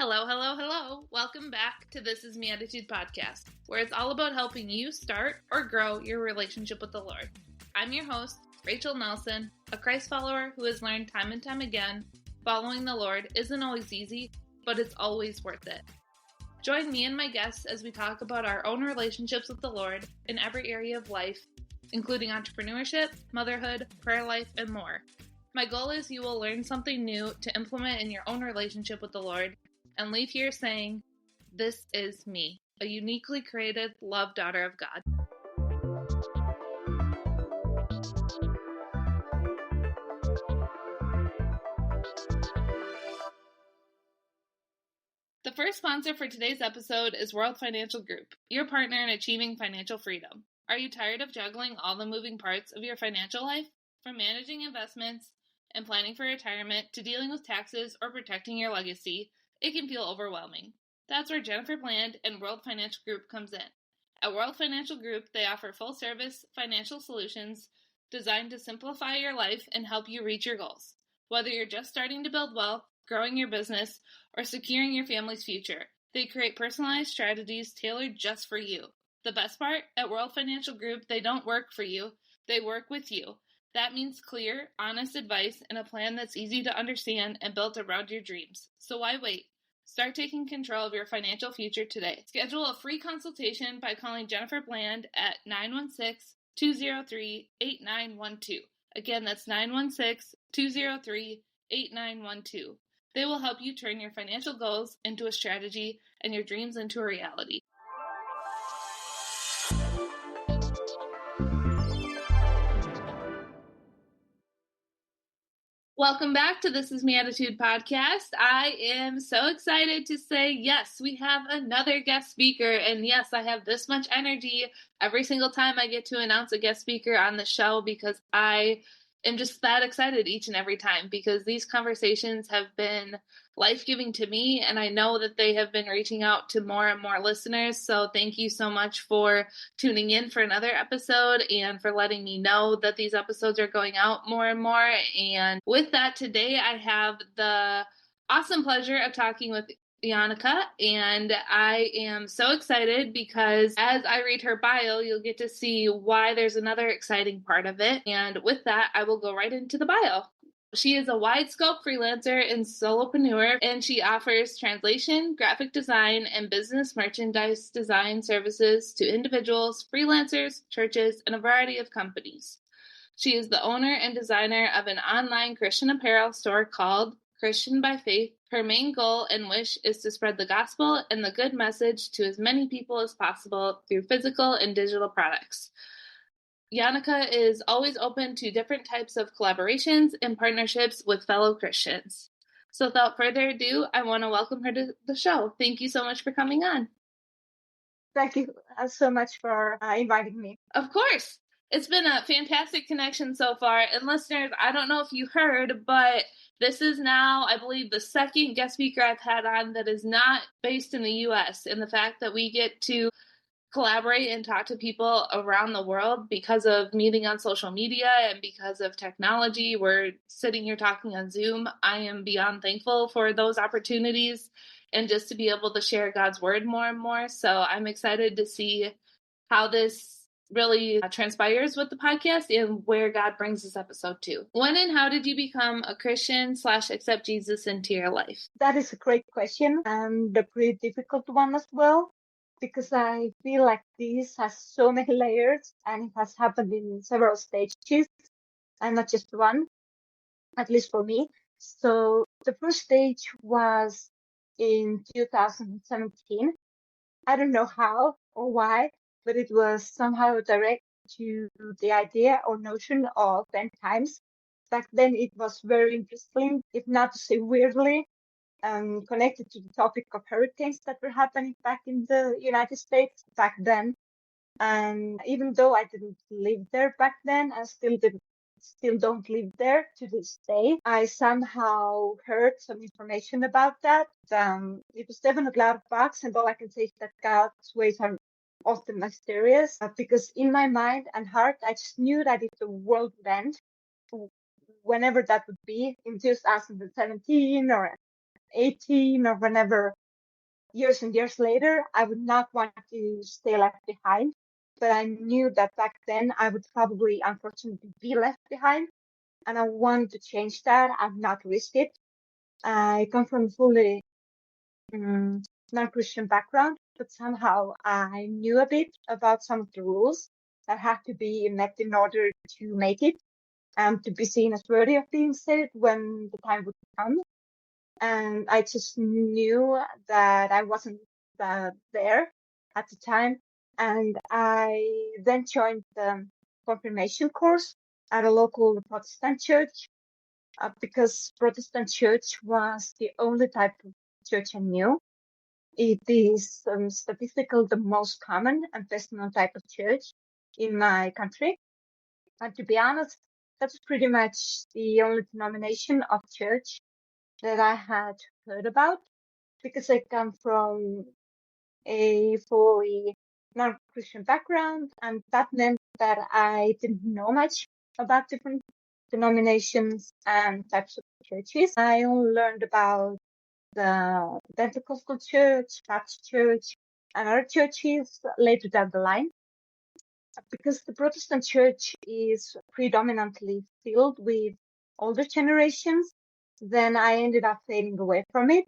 Hello, hello, hello. Welcome back to This Is Me Attitude podcast, where it's all about helping you start or grow your relationship with the Lord. I'm your host, Rachel Nelson, a Christ follower who has learned time and time again, following the Lord isn't always easy, but it's always worth it. Join me and my guests as we talk about our own relationships with the Lord in every area of life, including entrepreneurship, motherhood, prayer life, and more. My goal is you will learn something new to implement in your own relationship with the Lord and leave here saying, "This is me, a uniquely created, loved daughter of God." The first sponsor for today's episode is World Financial Group, your partner in achieving financial freedom. Are you tired of juggling all the moving parts of your financial life? From managing investments and planning for retirement to dealing with taxes or protecting your legacy, it can feel overwhelming. That's where Jennifer Bland and World Financial Group comes in. At World Financial Group, they offer full-service financial solutions designed to simplify your life and help you reach your goals. Whether you're just starting to build wealth, growing your business, or securing your family's future, they create personalized strategies tailored just for you. The best part, at World Financial Group, they don't work for you, they work with you. That means clear, honest advice and a plan that's easy to understand and built around your dreams. So why wait? Start taking control of your financial future today. Schedule a free consultation by calling Jennifer Bland at 916-203-8912. Again, that's 916-203-8912. They will help you turn your financial goals into a strategy and your dreams into a reality. Welcome back to This Is Me Attitude podcast. I am so excited to say, yes, we have another guest speaker. And yes, I have this much energy every single time I get to announce a guest speaker on the show because I am just that excited each and every time because these conversations have been life-giving to me, and I know that they have been reaching out to more and more listeners. So thank you so much for tuning in for another episode and for letting me know that these episodes are going out more and more. And with that, today I have the awesome pleasure of talking with Jaanika, and I am so excited because as I read her bio, you'll get to see why there's another exciting part of it. And with that, I will go right into the bio. She is a wide scope freelancer and solopreneur, and she offers translation, graphic design, and business merchandise design services to individuals, freelancers, churches, and a variety of companies. She is the owner and designer of an online Christian apparel store called Christian by Faith. Her main goal and wish is to spread the gospel and the good message to as many people as possible through physical and digital products. Jaanika is always open to different types of collaborations and partnerships with fellow Christians. So without further ado, I want to welcome her to the show. Thank you so much for coming on. Thank you so much for inviting me. Of course. It's been a fantastic connection so far. And listeners, I don't know if you heard, but this is now, I believe, the second guest speaker I've had on that is not based in the U.S. And the fact that we get to collaborate and talk to people around the world because of meeting on social media and because of technology. We're sitting here talking on Zoom. I am beyond thankful for those opportunities and just to be able to share God's word more and more. So I'm excited to see how this really transpires with the podcast and where God brings this episode to. When and how did you become a Christian / accept Jesus into your life? That is a great question and a pretty difficult one as well, because I feel like this has so many layers and it has happened in several stages and not just one, at least for me. So the first stage was in 2017. I don't know how or why, but it was somehow direct to the idea or notion of end times. Back then it was very interesting, if not to say weirdly, connected to the topic of hurricanes that were happening back in the United States back then. And even though I didn't live there back then, I still don't live there to this day, I somehow heard some information about that. It was definitely out of the box, and all I can say is that God's ways are often mysterious, because in my mind and heart, I just knew that if the world would end, whenever that would be, in 2017 or 18 or whenever, years and years later, I would not want to stay left behind. But I knew that back then I would probably, unfortunately, be left behind. And I wanted to change that and not risk it. I come from a fully non-Christian background, but somehow I knew a bit about some of the rules that had to be met in order to make it and to be seen as worthy of being saved when the time would come. And I just knew that I wasn't there at the time. And I then joined the confirmation course at a local Protestant church because Protestant church was the only type of church I knew. It is statistically the most common and best known type of church in my country. And to be honest, that's pretty much the only denomination of church that I had heard about because I come from a fully non-Christian background, and that meant that I didn't know much about different denominations and types of churches. I only learned about the Pentecostal church, Baptist church, and other churches later down the line. Because the Protestant church is predominantly filled with older generations, then I ended up fading away from it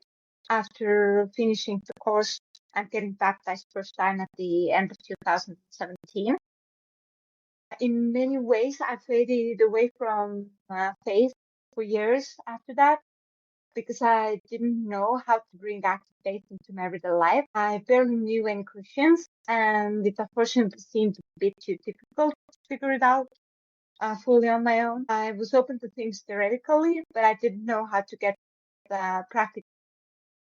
after finishing the course and getting baptized first time at the end of 2017. In many ways, I faded away from faith for years after that because I didn't know how to bring active faith into my everyday life. I barely knew any Christians, and it unfortunately seemed a bit too difficult to figure it out fully on my own. I was open to things theoretically, but I didn't know how to get the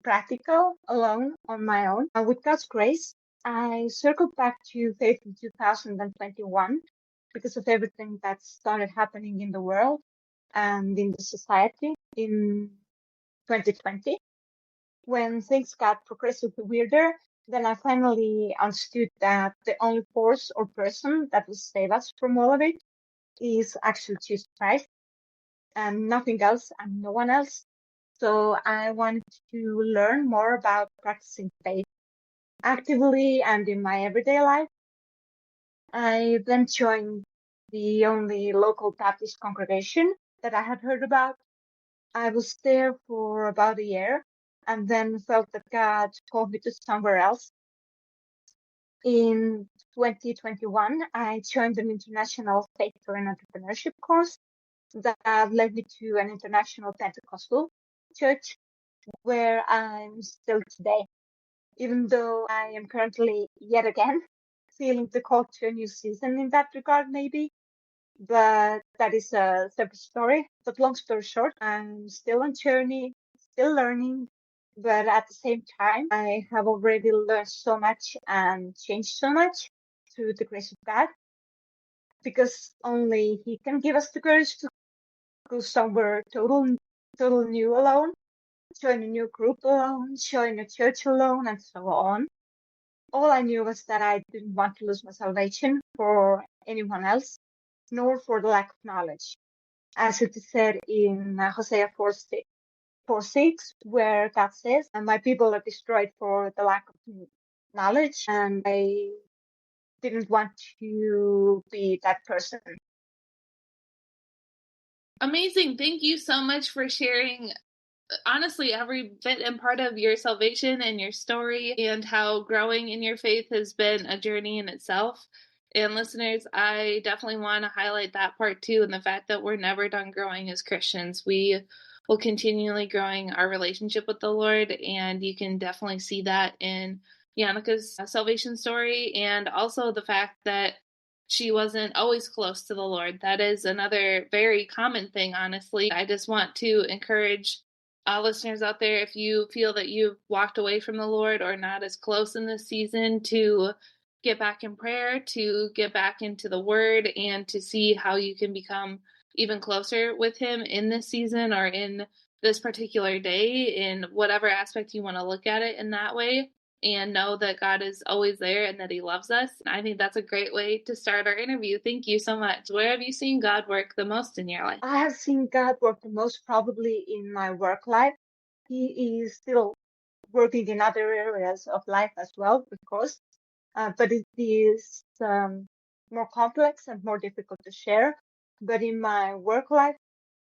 practical alone on my own. With God's grace, I circled back to faith in 2021 because of everything that started happening in the world and in the society in 2020. When things got progressively weirder, then I finally understood that the only force or person that will save us from all of it is actually Jesus Christ and nothing else and no one else. So I wanted to learn more about practicing faith actively and in my everyday life. I then joined the only local Baptist congregation that I had heard about. I was there for about a year and then felt that God called me to somewhere else. In 2021, I joined an international faith and entrepreneurship course that led me to an international Pentecostal church where I'm still today, even though I am currently yet again feeling the call to a new season in that regard, maybe. But that is a separate story. But long story short, I'm still on journey, still learning. But at the same time, I have already learned so much and changed so much through the grace of God, because only He can give us the courage to go somewhere total new alone, join a new group alone, join a church alone, and so on. All I knew was that I didn't want to lose my salvation for anyone else, nor for the lack of knowledge. As it is said in Hosea 4:6, where God says, "And my people are destroyed for the lack of knowledge," and I didn't want to be that person. Amazing. Thank you so much for sharing, honestly, every bit and part of your salvation and your story and how growing in your faith has been a journey in itself. And listeners, I definitely want to highlight that part too, and the fact that we're never done growing as Christians. We will continually growing our relationship with the Lord, and you can definitely see that in Jaanika's salvation story, and also the fact that she wasn't always close to the Lord. That is another very common thing, honestly. I just want to encourage listeners out there, if you feel that you've walked away from the Lord or not as close in this season, to get back in prayer, to get back into the Word, and to see how you can become even closer with Him in this season or in this particular day, in whatever aspect you want to look at it in that way, and know that God is always there and that He loves us. I think that's a great way to start our interview. Thank you so much. Where have you seen God work the most in your life? I have seen God work the most probably in my work life. he is still working in other areas of life as well, of course, but it is more complex and more difficult to share. But in my work life,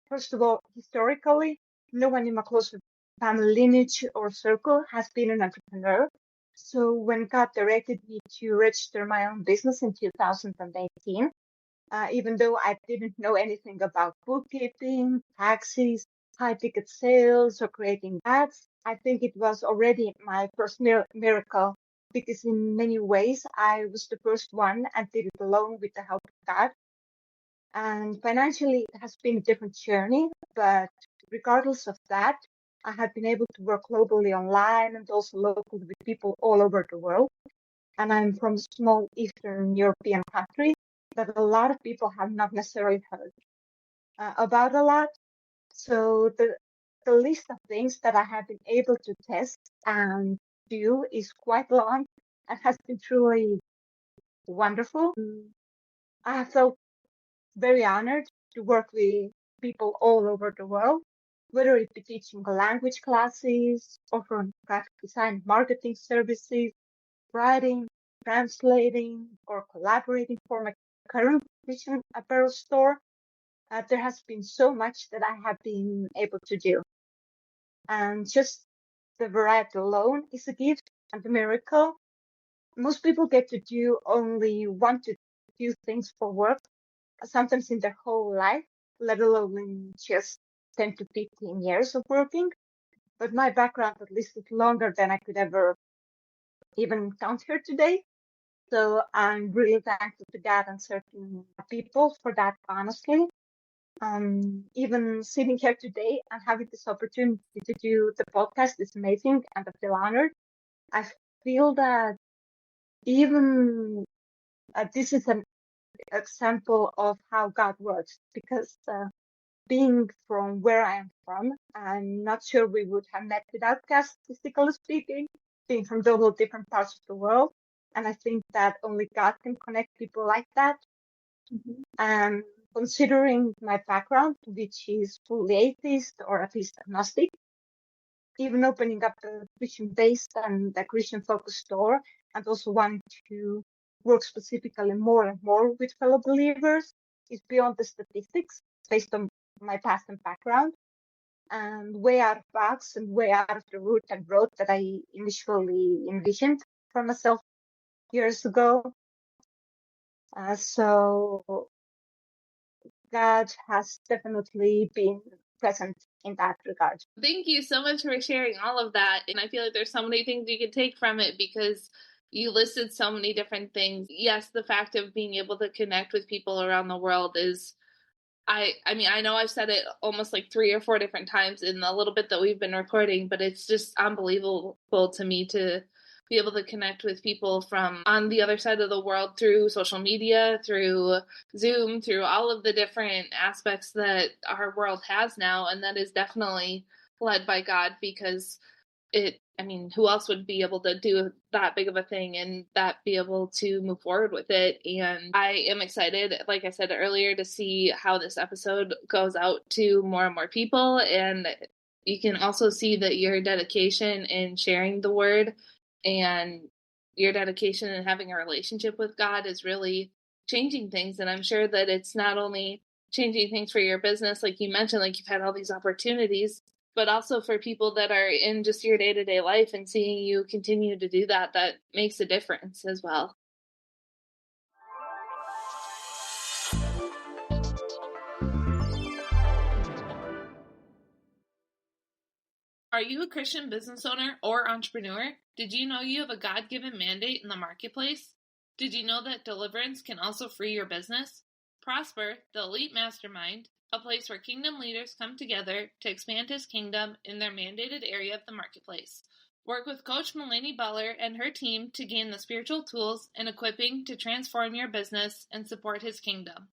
first of all, historically, no one in my close family lineage or circle has been an entrepreneur. So when God directed me to register my own business in 2018, even though I didn't know anything about bookkeeping, taxes, high ticket sales, or creating ads, I think it was already my first miracle, because in many ways I was the first one and did it alone with the help of God. And financially, it has been a different journey, but regardless of that, I have been able to work globally online and also locally with people all over the world. And I'm from a small Eastern European country that a lot of people have not necessarily heard about a lot. So the list of things that I have been able to test and do is quite long and has been truly wonderful. I have felt very honored to work with people all over the world, whether it be teaching language classes, offering graphic design, marketing services, writing, translating, or collaborating for my current Christian apparel store. There has been so much that I have been able to do. And just the variety alone is a gift and a miracle. Most people get to do only 1 to 2 things for work, sometimes in their whole life, let alone in just 10 to 15 years of working. But my background at least is longer than I could ever even count here today. So I'm really thankful to God and certain people for that, honestly. Even sitting here today and having this opportunity to do the podcast is amazing, and I feel honored. I feel that even this is an example of how God works, because being from where I am from, I'm not sure we would have met without God, statistically speaking, being from total different parts of the world. And I think that only God can connect people like that. Mm-hmm. Considering my background, which is fully atheist or at least agnostic, even opening up a Christian-based and a Christian-focused store, and also wanting to work specifically more and more with fellow believers, is beyond the statistics based on my past and background, and way out of box and way out of the route and road that I initially envisioned for myself years ago. So God has definitely been present in that regard. Thank you so much for sharing all of that. And I feel like there's so many things you can take from it, because you listed so many different things. Yes, the fact of being able to connect with people around the world is, I mean, I know I've said it almost like 3 or 4 different times in the little bit that we've been recording, but it's just unbelievable to me to be able to connect with people from on the other side of the world through social media, through Zoom, through all of the different aspects that our world has now. And that is definitely led by God, because who else would be able to do that big of a thing and that be able to move forward with it? And I am excited, like I said earlier, to see how this episode goes out to more and more people. And you can also see that your dedication in sharing the word and your dedication in having a relationship with God is really changing things. And I'm sure that it's not only changing things for your business, like you mentioned, like you've had all these opportunities, but also for people that are in just your day-to-day life, and seeing you continue to do that, that makes a difference as well. Are you a Christian business owner or entrepreneur? Did you know you have a God-given mandate in the marketplace? Did you know that deliverance can also free your business? Prosper, the Elite Mastermind, a place where kingdom leaders come together to expand his kingdom in their mandated area of the marketplace. Work with Coach Melanie Beller and her team to gain the spiritual tools and equipping to transform your business and support his kingdom.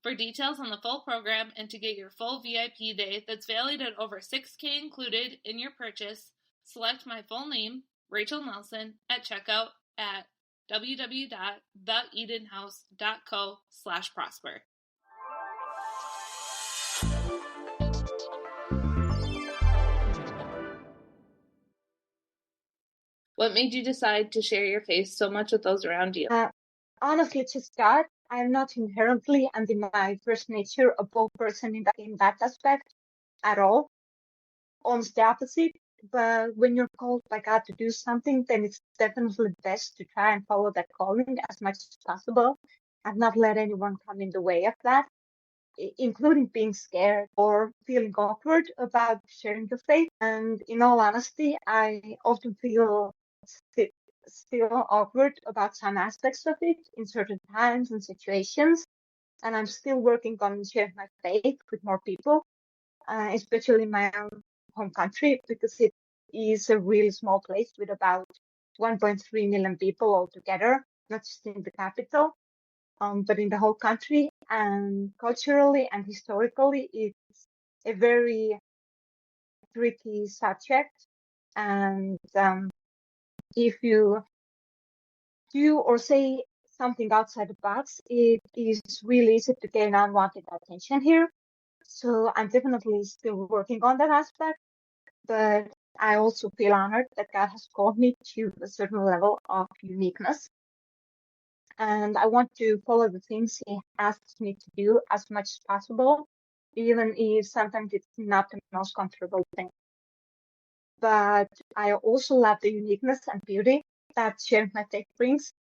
For details on the full program and to get your full VIP day that's valued at over $6,000 included in your purchase, select my full name, Rachel Nelson, at checkout at www.theedenhouse.co/prosper. What made you decide to share your faith so much with those around you? Honestly, just God. I'm not inherently and in my first nature a bold person in that aspect at all. Almost the opposite. But when you're called by God to do something, then it's definitely best to try and follow that calling as much as possible and not let anyone come in the way of that, including being scared or feeling awkward about sharing the faith. And in all honesty, I often feel still awkward about some aspects of it in certain times and situations. And I'm still working on sharing my faith with more people, especially in my own home country, because it is a really small place with about 1.3 million people altogether, not just in the capital, but in the whole country. And culturally and historically, it's a very tricky subject. And if you do or say something outside the box, it is really easy to gain unwanted attention here. So I'm definitely still working on that aspect, but I also feel honored that God has called me to a certain level of uniqueness. And I want to follow the things He asks me to do as much as possible, even if sometimes it's not the most comfortable thing. But I also love the uniqueness and beauty that sharing my faith brings.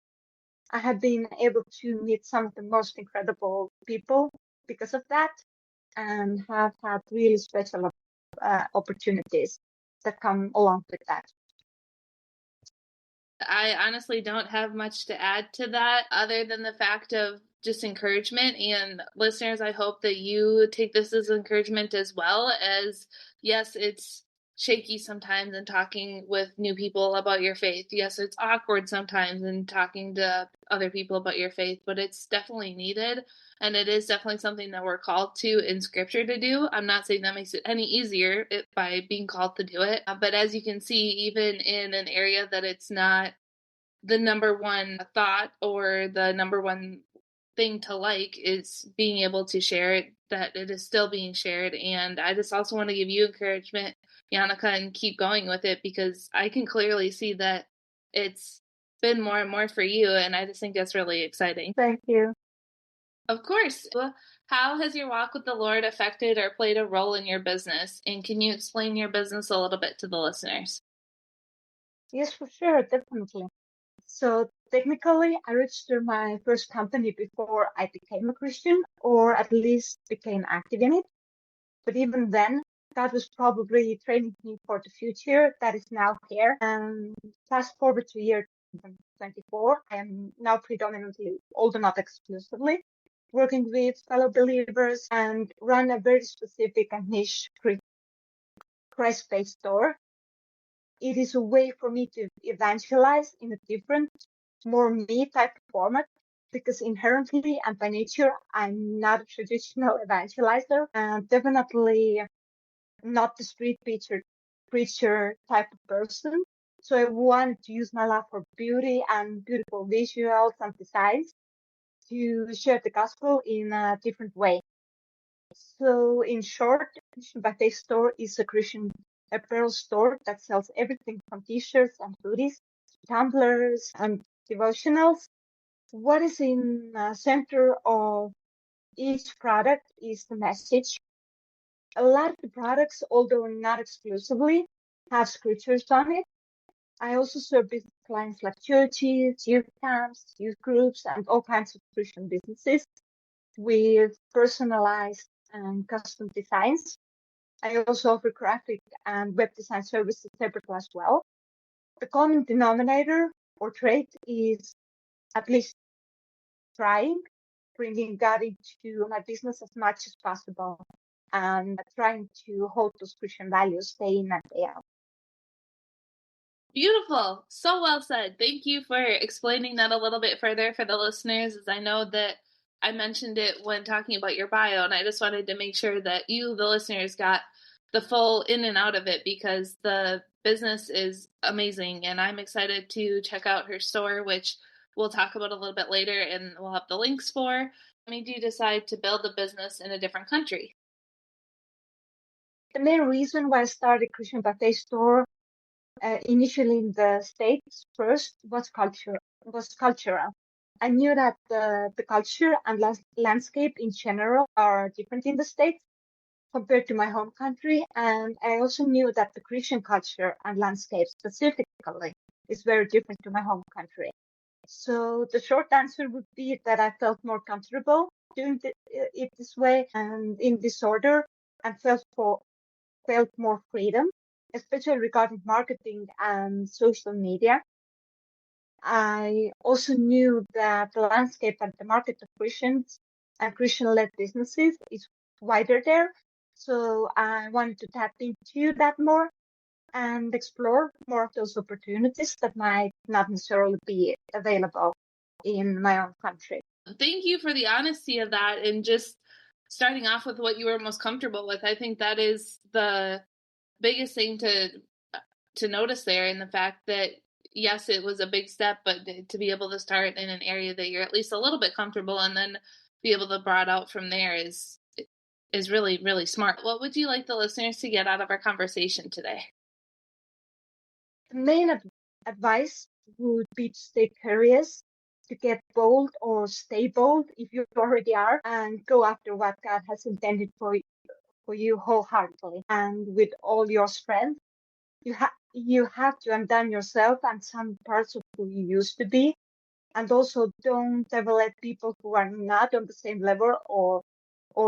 I have been able to meet some of the most incredible people because of that and have had really special opportunities that come along with that. I honestly don't have much to add to that other than the fact of just encouragement. And listeners, I hope that you take this as encouragement as well. As yes, it's shaky sometimes in talking with new people about your faith. Yes, it's awkward sometimes in talking to other people about your faith, but it's definitely needed. And it is definitely something that we're called to in scripture to do. I'm not saying that makes it any easier by being called to do it. But as you can see, even in an area that it's not the number one thought or the number one thing to like, is being able to share it, that it is still being shared. And I just also want to give you encouragement, Jaanika, and keep going with it, because I can clearly see that it's been more and more for you. And I just think that's really exciting. Thank you. Of course. How has your walk with the Lord affected or played a role in your business? And can you explain your business a little bit to the listeners? Yes, for sure, definitely. So technically, I registered my first company before I became a Christian, or at least became active in it. But even then, God was probably training me for the future that is now here. And fast forward to year 2024, I am now predominantly, although not exclusively, working with fellow believers and run a very specific and niche Christ-based store. It is a way for me to evangelize in a different, more me type of format, because inherently and by nature, I'm not a traditional evangelizer and definitely not the street preacher type of person. So I wanted to use my love for beauty and beautiful visuals and designs to share the gospel in a different way. So in short, Christian Buffet Store is a Christian apparel store that sells everything from t-shirts and hoodies, tumblers and devotionals. What is in the center of each product is the message. A lot of the products, although not exclusively, have scriptures on it. I also serve business clients like churches, youth camps, youth groups, and all kinds of Christian businesses with personalized and custom designs. I also offer graphic and web design services separately as well. The common denominator or trait is at least trying, bringing God into my business as much as possible and trying to hold those Christian values day in and day out. Beautiful. So well said. Thank you for explaining that a little bit further for the listeners, as I know that I mentioned it when talking about your bio, and I just wanted to make sure that you, the listeners, got the full in and out of it, because the business is amazing, and I'm excited to check out her store, which we'll talk about a little bit later, and we'll have the links for. What made you decide to build a business in a different country? The main reason why I started Christian Buffet Store initially in the States first was cultural. I knew that the culture and landscape in general are different in the States compared to my home country. And I also knew that the Christian culture and landscape specifically is very different to my home country. So the short answer would be that I felt more comfortable doing it this way and in this order, and felt more freedom, especially regarding marketing and social media. I also knew that the landscape and the market of Christians and Christian-led businesses is wider there. So I wanted to tap into that more and explore more of those opportunities that might not necessarily be available in my own country. Thank you for the honesty of that and just starting off with what you were most comfortable with. I think that is the biggest thing to notice there, in the fact that yes, it was a big step, but to be able to start in an area that you're at least a little bit comfortable and then be able to broaden out from there is really, really smart. What would you like the listeners to get out of our conversation today? The main advice would be to stay curious, to get bold or stay bold if you already are, and go after what God has intended for you wholeheartedly and with all your strength. You have to undone yourself and some parts of who you used to be, and also don't ever let people who are not on the same level or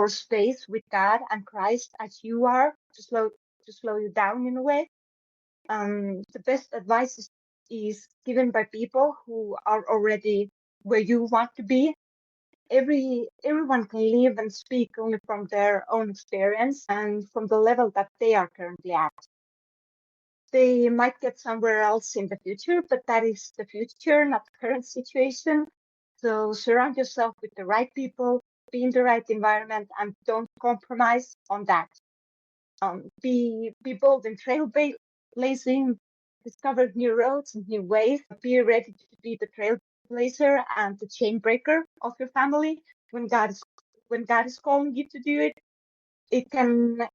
space with God and Christ as you are to slow you down in a way. The best advice is given by people who are already where you want to be. Everyone can live and speak only from their own experience and from the level that they are currently at. They might get somewhere else in the future, but that is the future, not the current situation. So surround yourself with the right people, be in the right environment, and don't compromise on that. Be bold in trailblazing, discover new roads and new ways. Be ready to be the trailblazer and the chain breaker of your family when God is calling you to do it. It can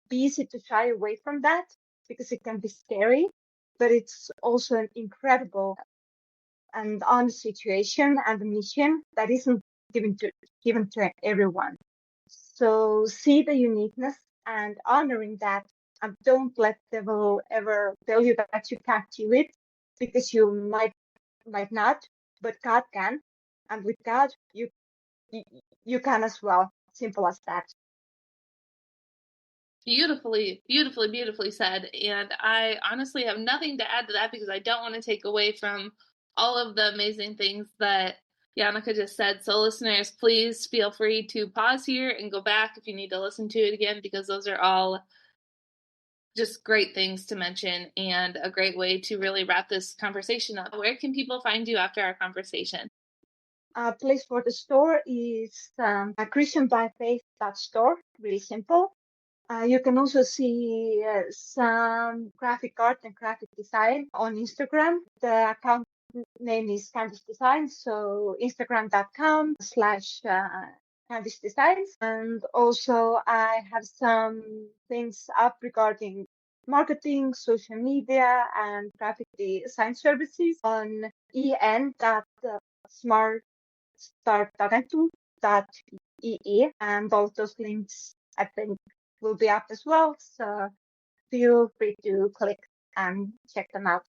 be easy to shy away from that because it can be scary, but it's also an incredible and honest situation and a mission that isn't given to everyone. So see the uniqueness and honoring that, and don't let the devil ever tell you that you can't do it, because you might not, but God can, and with God you can as well. Simple as that. Beautifully, beautifully, beautifully said. And I honestly have nothing to add to that because I don't want to take away from all of the amazing things that Jaanika just said. So listeners, please feel free to pause here and go back if you need to listen to it again, because those are all just great things to mention and a great way to really wrap this conversation up. Where can people find you after our conversation? A place for the store is a christianbyfaith.store, really simple. You can also see some graphic art and graphic design on Instagram. The account name is Candice Designs, so instagram.com/Candice Designs. And also I have some things up regarding marketing, social media, and graphic design services on en.smartstartagentum.ee, and all those links I think will be up as well. So feel free to click and check them out.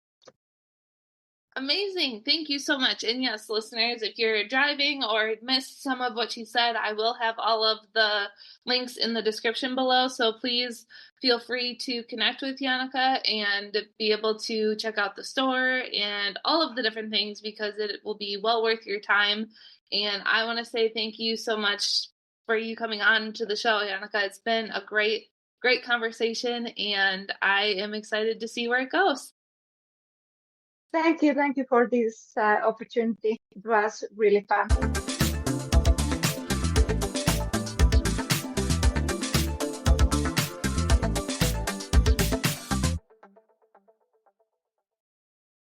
Amazing. Thank you so much. And yes, listeners, if you're driving or missed some of what she said, I will have all of the links in the description below. So please feel free to connect with Jaanika and be able to check out the store and all of the different things, because it will be well worth your time. And I want to say thank you so much for you coming on to the show, Jaanika. It's been a great, great conversation, and I am excited to see where it goes. Thank you for this opportunity. It was really fun.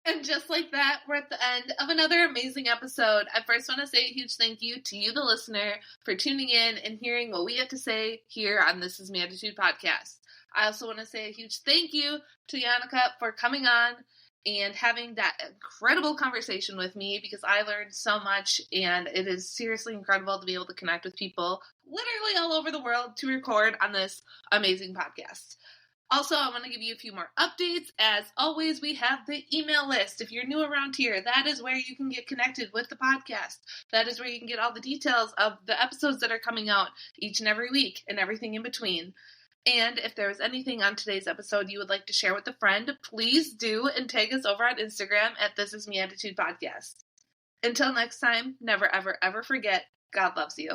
And just like that, we're at the end of another amazing episode. I first want to say a huge thank you to you, the listener, for tuning in and hearing what we have to say here on This Is Me Attitude podcast. I also want to say a huge thank you to Jaanika for coming on and having that incredible conversation with me, because I learned so much, and it is seriously incredible to be able to connect with people literally all over the world to record on this amazing podcast. Also, I want to give you a few more updates. As always, we have the email list. If you're new around here, that is where you can get connected with the podcast. That is where you can get all the details of the episodes that are coming out each and every week and everything in between. And if there was anything on today's episode you would like to share with a friend, please do, and tag us over on Instagram at This Is Me Attitude Podcast. Until next time, never, ever, ever forget, God loves you.